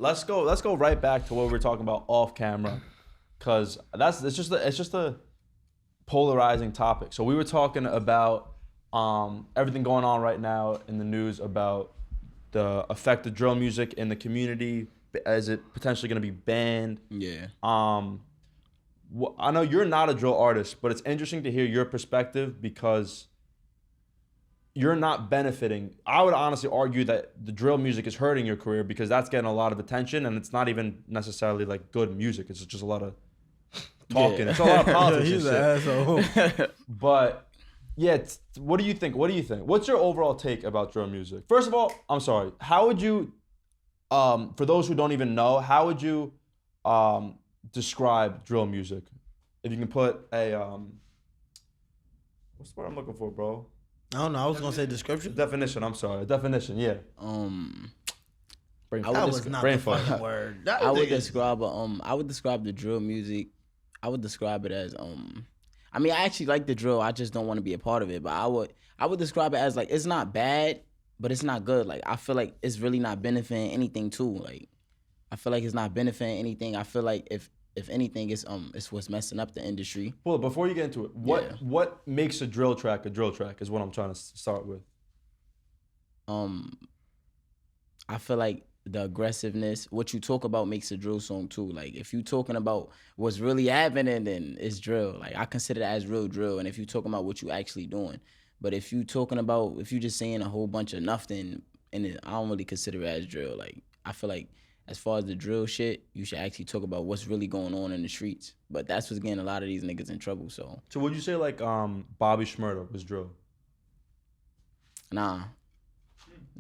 let's go right back to what we were talking about off camera, because it's just a polarizing topic. So we were talking about everything going on right now in the news about the effect of drill music in the community. Is it potentially going to be banned? Yeah. I know you're not a drill artist, but it's interesting to hear your perspective because you're not benefiting. I would honestly argue that the drill music is hurting your career because that's getting a lot of attention, and it's not even necessarily like good music. It's just a lot of talking. Yeah. It's a lot of politics. He's and an shit. asshole. But yeah, what do you think? What's your overall take about drill music? First of all, I'm sorry. How would you, for those who don't even know, how would you describe drill music? If you can put a what's the word I'm looking for, bro? I don't know. I was gonna say description. Definition. I'm sorry. Definition. Yeah. Brain That was not brain the fuck. fucking word. I would describe the drill music. I would describe it as I mean, I actually like the drill. I just don't want to be a part of it. But I would describe it as like it's not bad, but it's not good. Like I feel like it's really not benefiting anything too. Like I feel like it's not benefiting anything. I feel like if anything, it's what's messing up the industry. Well, before you get into it, what makes a drill track is what I'm trying to start with. I feel like the aggressiveness, what you talk about makes a drill song too. Like if you talking about what's really happening, then it's drill. Like I consider that as real drill. And if you talking about what you actually doing, but if you just saying a whole bunch of nothing, and I don't really consider it as drill. Like I feel like as far as the drill shit, you should actually talk about what's really going on in the streets. But that's what's getting a lot of these niggas in trouble. So would you say like Bobby Shmurda was drill? Nah,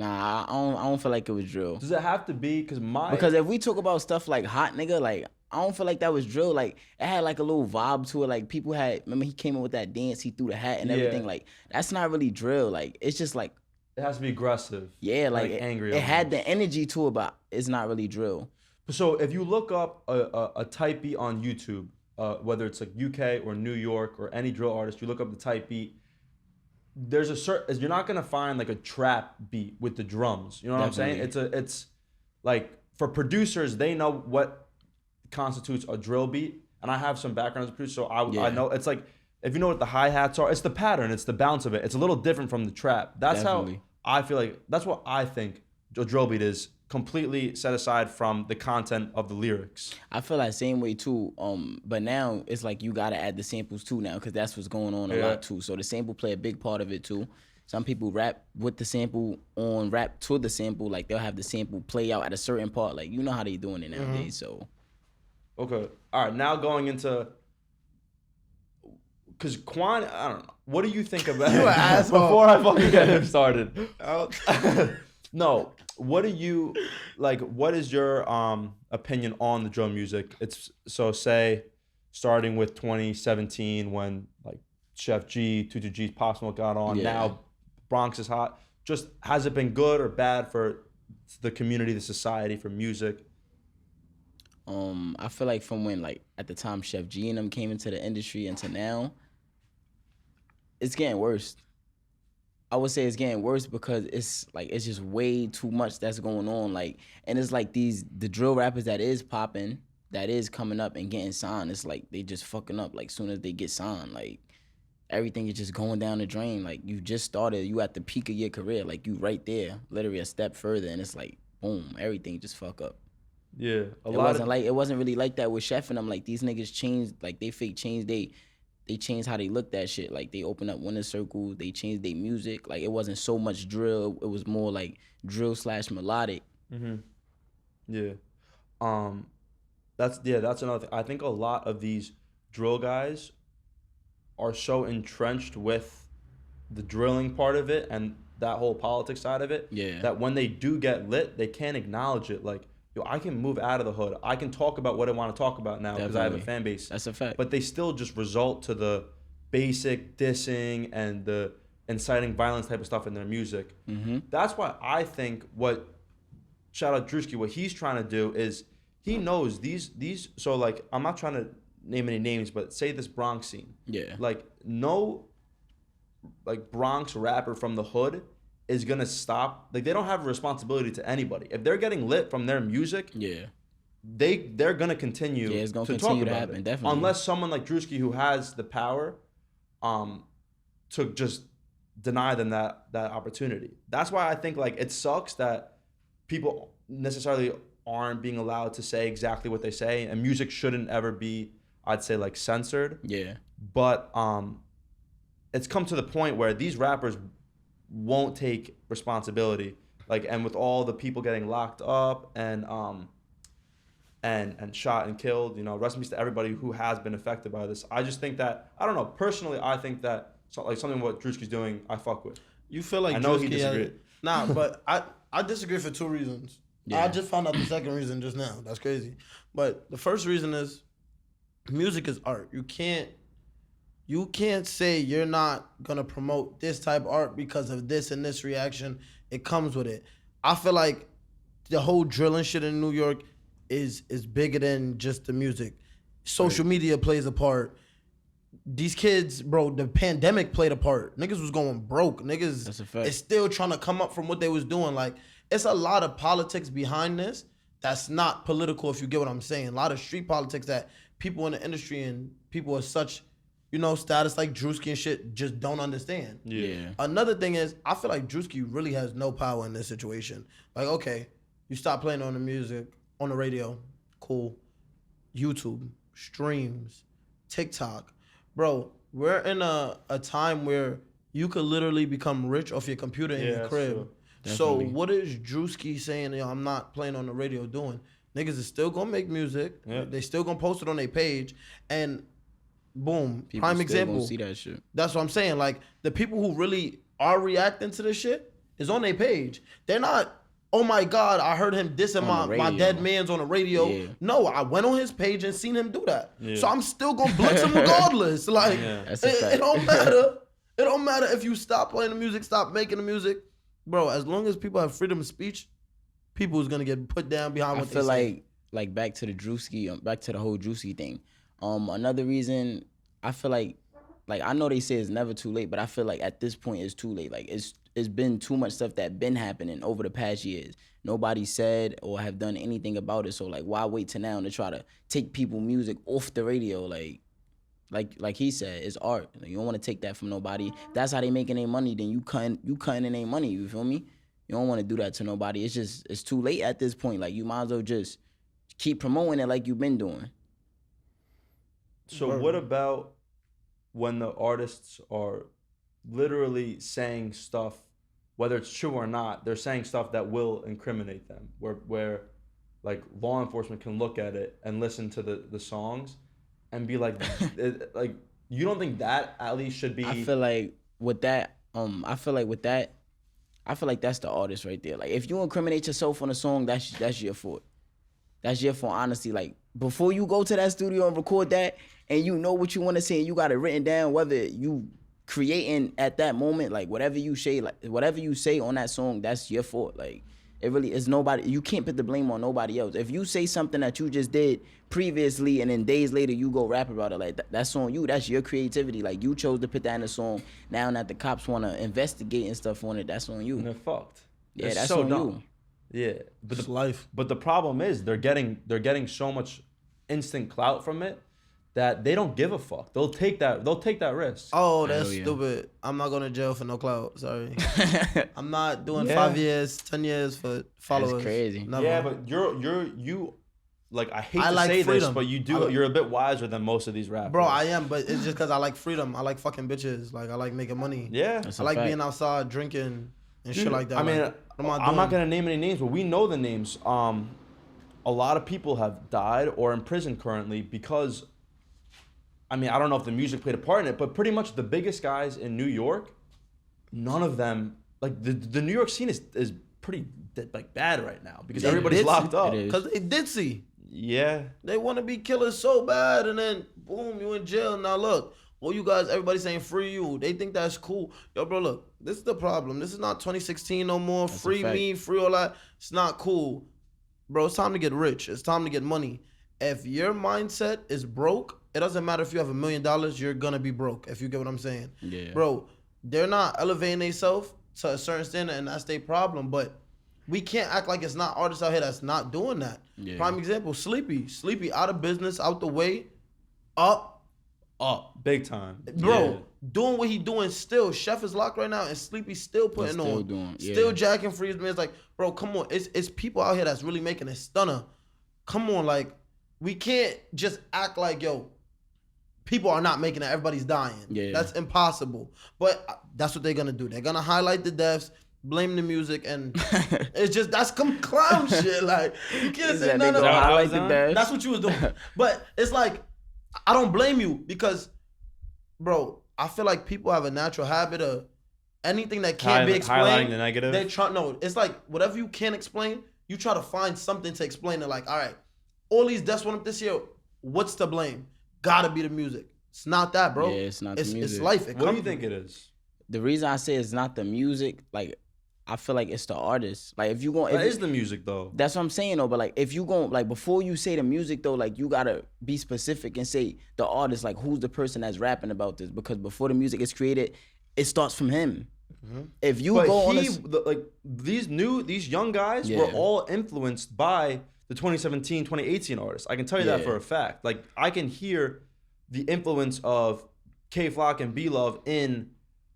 I don't feel like it was drill. Does it have to be? Because if we talk about stuff like Hot Nigga, like I don't feel like that was drill. Like it had like a little vibe to it. Like people remember he came in with that dance, he threw the hat and everything. Like that's not really drill. Like it's just like it has to be aggressive. Yeah, like angry. It had the energy to it, but it's not really drill. So if you look up a type beat on YouTube, whether it's like UK or New York or any drill artist, you look up the type beat. There's you're not gonna find like a trap beat with the drums. You know what Definitely. I'm saying? It's like for producers, they know what constitutes a drill beat, and I have some background as a producer, so I know it's like if you know what the hi-hats are, it's the pattern, it's the bounce of it. It's a little different from the trap. That's Definitely. how I feel like that's what I think a drill beat is, completely set aside from the content of the lyrics. I feel that same way too. But now it's like you gotta add the samples too now, because that's what's going on a lot too. So the sample play a big part of it too. Some people rap with the sample on, rap to the sample. Like they'll have the sample play out at a certain part. Like you know how they doing it nowadays. So okay, all right. Now going into, because Quan, I don't know. What do you think about You an asshole. Before I fucking get him started. No, what do you like? What is your opinion on the drill music? It's so say starting with 2017 when like Chef G, 22G's, Pop Smoke got on. Yeah. Now Bronx is hot. Just has it been good or bad for the community, the society, for music? I feel like from when like at the time Chef G and them came into the industry into now, it's getting worse. I would say it's getting worse because it's just way too much that's going on. Like, and it's like the drill rappers that is popping, that is coming up and getting signed. It's like they just fucking up. Like soon as they get signed, like everything is just going down the drain. Like you just started, you at the peak of your career. Like you right there, literally a step further, and it's like boom, everything just fuck up. Yeah, It wasn't really like that with Chef and them. Like these niggas changed, like they fake changed they changed how they looked at shit. Like they opened up winner circles, they changed their music. Like it wasn't so much drill. It was more like drill / melodic. Mm-hmm. Yeah. That's another thing. I think a lot of these drill guys are so entrenched with the drilling part of it and that whole politics side of it, that when they do get lit, they can't acknowledge it. Like, yo, I can move out of the hood. I can talk about what I want to talk about now because I have a fan base. That's a fact. But they still just result to the basic dissing and the inciting violence type of stuff in their music. Mm-hmm. That's why I think shout out Drewski, what he's trying to do is he knows these. So like, I'm not trying to name any names, but say this Bronx scene. Yeah. Like no, like Bronx rapper from the hood is gonna stop. Like they don't have a responsibility to anybody. If they're getting lit from their music, they're gonna continue. Yeah, it's gonna to continue talk to about happen, it. definitely. Unless someone like Drewski, who has the power, to just deny them that opportunity. That's why I think like it sucks that people necessarily aren't being allowed to say exactly what they say, and music shouldn't ever be, I'd say, like censored. Yeah. But it's come to the point where these rappers won't take responsibility. Like, and with all the people getting locked up and shot and killed, you know, rest in peace to everybody who has been affected by this. I just think that, I don't know, personally, I think that something what Drewski's doing, I fuck with. You feel like I know Drewski he disagreed. Nah, but I disagree for 2 reasons. Yeah. I just found out the second reason just now. That's crazy. But the first reason is music is art. You can't say you're not gonna promote this type of art because of this and this reaction. It comes with it. I feel like the whole drilling shit in New York is bigger than just the music. Social media plays a part. These kids, bro, the pandemic played a part. Niggas was going broke. Niggas That's a fact. is still trying to come up from what they was doing. Like, it's a lot of politics behind this that's not political, if you get what I'm saying. A lot of street politics that people in the industry and people of such, you know, status like Drewski and shit just don't understand. Yeah. Another thing is, I feel like Drewski really has no power in this situation. Like, okay, you stop playing on the music, on the radio, cool. YouTube, streams, TikTok. Bro, we're in a time where you could literally become rich off your computer in your crib. True. So Definitely. what is Drewski saying, yo, I'm not playing on the radio doing? Niggas is still gonna make music. Yeah. They still gonna post it on their page. And boom, People prime still example. gonna see that shit. That's what I'm saying. Like, the people who really are reacting to this shit is on their page. They're not, oh my God, I heard him dissing my radio. dead man's on the radio. Yeah. No, I went on his page and seen him do that. Yeah. So I'm still gonna blitz him regardless. Like, That's a fact. it don't matter. It don't matter if you stop playing the music, stop making the music. Bro, as long as people have freedom of speech, people is gonna get put down behind I what feel they say. like back to the Drewski, back to the whole Drewski thing. Another reason I feel like I know they say it's never too late, but I feel like at this point it's too late. Like it's been too much stuff that been happening over the past years. Nobody said or have done anything about it. So like, why wait till now to try to take people music off the radio? Like he said, it's art. Like, you don't want to take that from nobody. If that's how they making their money, then you cutting in their money. You feel me? You don't want to do that to nobody. It's too late at this point. Like, you might as well just keep promoting it like you've been doing. So what about when the artists are literally saying stuff, whether it's true or not, they're saying stuff that will incriminate them, where like law enforcement can look at it and listen to the songs and be like, like, you don't think that at least should be? I feel like with that, I feel like that's the artist right there. Like, if you incriminate yourself on a song, that's your fault. That's your fault, honestly. Like, before you go to that studio and record that, and you know what you want to say, and you got it written down, whether you creating at that moment, like whatever you say on that song, that's your fault. Like, it really is nobody. You can't put the blame on nobody else. If you say something that you just did previously, and then days later you go rap about it, like that's on you. That's your creativity. Like, you chose to put that in a song. Now that the cops want to investigate and stuff on it, that's on you. And they're fucked. Yeah, It's that's so on dumb. you. Yeah, but It's life. But the problem is they're getting so much instant clout from it that they don't give a fuck. They'll take that risk. Oh, that's Hell yeah. stupid. I'm not going to jail for no clout. Sorry. I'm not doing Yeah. 5 years, 10 years for followers. That's crazy. Never. Yeah, but you like, I hate I to like say freedom. this, but you're a bit wiser than most of these rappers. Bro, I am, but it's just because I like freedom. I like fucking bitches. Like, I like making money. Yeah. That's I a like fact. being outside drinking and shit like that. I mean, Like, I'm not gonna name any names, but we know the names. A lot of people have died or in prison currently because, I mean, I don't know if the music played a part in it, but pretty much the biggest guys in New York, none of them, like the New York scene is pretty like bad right now because They everybody's ditzy. locked up. It is. Because they ditzy. Yeah. They want to be killers so bad, and then boom, you in jail. Now look, all you guys, everybody saying free you. They think that's cool. Yo, bro, look, this is the problem. This is not 2016 no more. That's a Free fact. me, free all that. It's not cool. Bro, it's time to get rich. It's time to get money. If your mindset is broke, it doesn't matter if you have $1 million, you're gonna be broke, if you get what I'm saying. Yeah. Bro, they're not elevating themselves to a certain standard, and that's their problem. But we can't act like it's not artists out here that's not doing that. Yeah. Prime example, Sleepy out of business, out the way, up, big time, bro. Doing what he doing still. Chef is locked right now, and Sleepy still putting on. Still jacking free. It's like, bro, come on. It's people out here that's really making a stunner. Come on, like, we can't just act like, yo, people are not making it. Everybody's dying. Yeah. That's impossible. But that's what they're gonna do. They're gonna highlight the deaths, blame the music, and it's just that's some clown shit. Like, you can't say none of that. That's what you was doing. But it's like, I don't blame you because, bro, I feel like people have a natural habit of anything that can't be explained. Highlighting the negative. It's like whatever you can't explain, you try to find something to explain it. Like, all right, all these deaths went up this year. What's to blame? Gotta be the music. It's not that, bro. Yeah, it's not the music. It's life. What do you think it is? The reason I say it's not the music, like, I feel like it's the artist. Like, if you going, that is the music though. That's what I'm saying though. But like, if you going, like, before you say the music though, like, you gotta be specific and say the artist. Like, who's the person that's rapping about this? Because before the music is created, it starts from him. Mm-hmm. If you these young guys were all influenced by the 2017, 2018 artists. I can tell you that for a fact. Like, I can hear the influence of K Flock and B Love in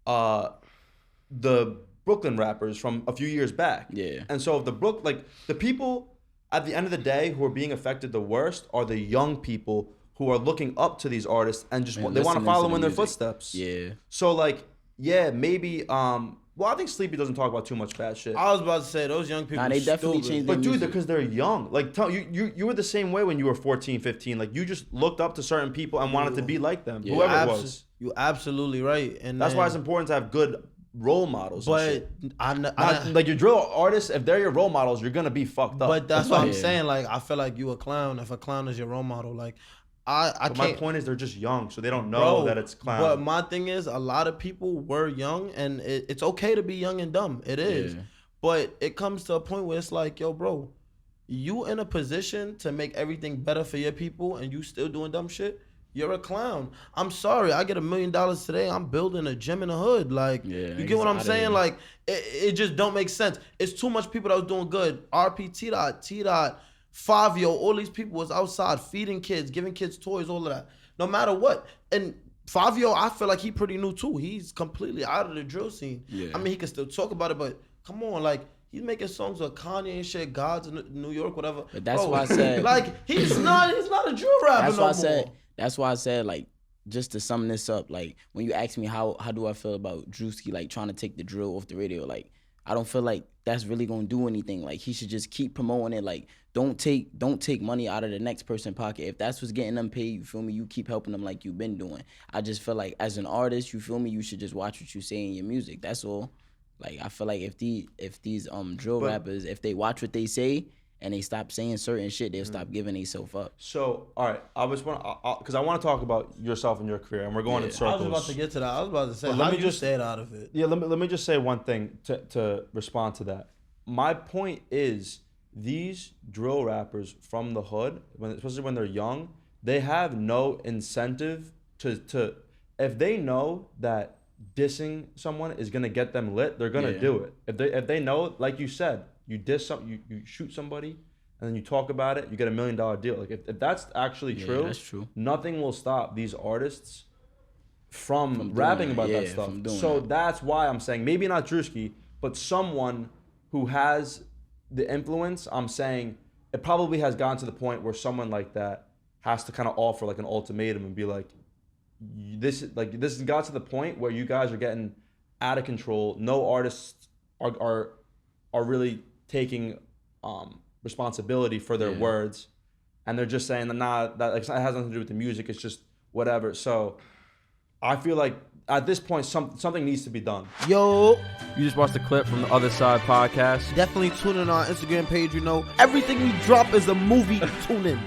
the Brooklyn rappers from a few years back. Yeah. And so the people at the end of the day who are being affected the worst are the young people who are looking up to these artists and just they want to follow in their footsteps. Yeah. So like, maybe I think Sleepy doesn't talk about too much bad shit. I was about to say those young people. Nah, they definitely changed their music. But dude, because they're young. Like, you were the same way when you were 14, 15. Like, you just looked up to certain people and wanted to be like them, whoever it was. You're absolutely right, and that's why it's important to have good role models. But like your drill artists, if they're your role models, you're gonna be fucked up. But that's what I'm saying. Like, I feel like you a clown if a clown is your role model. Like, I can't. My point is they're just young, so they don't know that it's clown. But my thing is, a lot of people were young, and it's okay to be young and dumb. It is. Yeah. But it comes to a point where it's like, yo, bro, you in a position to make everything better for your people, and you still doing dumb shit. You're a clown. I'm sorry. I get $1 million today. I'm building a gym in the hood. Like, you get what I'm saying? Like, it just don't make sense. It's too much people that was doing good. RP, T-Dot, Fabio, all these people was outside feeding kids, giving kids toys, all of that. No matter what. And Fabio, I feel like he pretty new too. He's completely out of the drill scene. Yeah. I mean, he can still talk about it, but come on, like, he's making songs with Kanye and shit, Gods in New York, whatever. But that's why I said, like, he's not a drill rapper no more. That's why I said, like, just to sum this up, like, when you ask me how do I feel about Drewski, like, trying to take the drill off the radio, like, I don't feel like that's really gonna do anything. Like, he should just keep promoting it. Like, don't take money out of the next person's pocket. If that's what's getting them paid, you feel me, you keep helping them like you've been doing. I just feel like as an artist, you feel me, you should just watch what you say in your music. That's all. Like, I feel like if these drill rappers, if they watch what they say and they stop saying certain shit, they'll stop giving themselves up. So, all right, because I want to talk about yourself and your career, and we're going in circles. I was about to get to that. I was about to say, how do you stay out of it? Yeah, let me just say one thing to respond to that. My point is, these drill rappers from the hood, especially when they're young, they have no incentive to if they know that dissing someone is gonna get them lit, they're gonna do it. If they know, like you said, you diss you shoot somebody and then you talk about it, you get $1 million deal. Like, if that's actually true, that's true, nothing will stop these artists from rapping about that stuff. So that's why I'm saying maybe not Drewski, but someone who has the influence. I'm saying it probably has gotten to the point where someone like that has to kind of offer like an ultimatum and be like, this has got to the point where you guys are getting out of control. No artists are really taking responsibility for their words, and they're just saying that it has nothing to do with the music. It's just whatever. So I feel like at this point something needs to be done. Yo, you just watched a clip from the Otherside podcast. Definitely tune in on our Instagram page. You know, everything we drop is a movie. Tune in.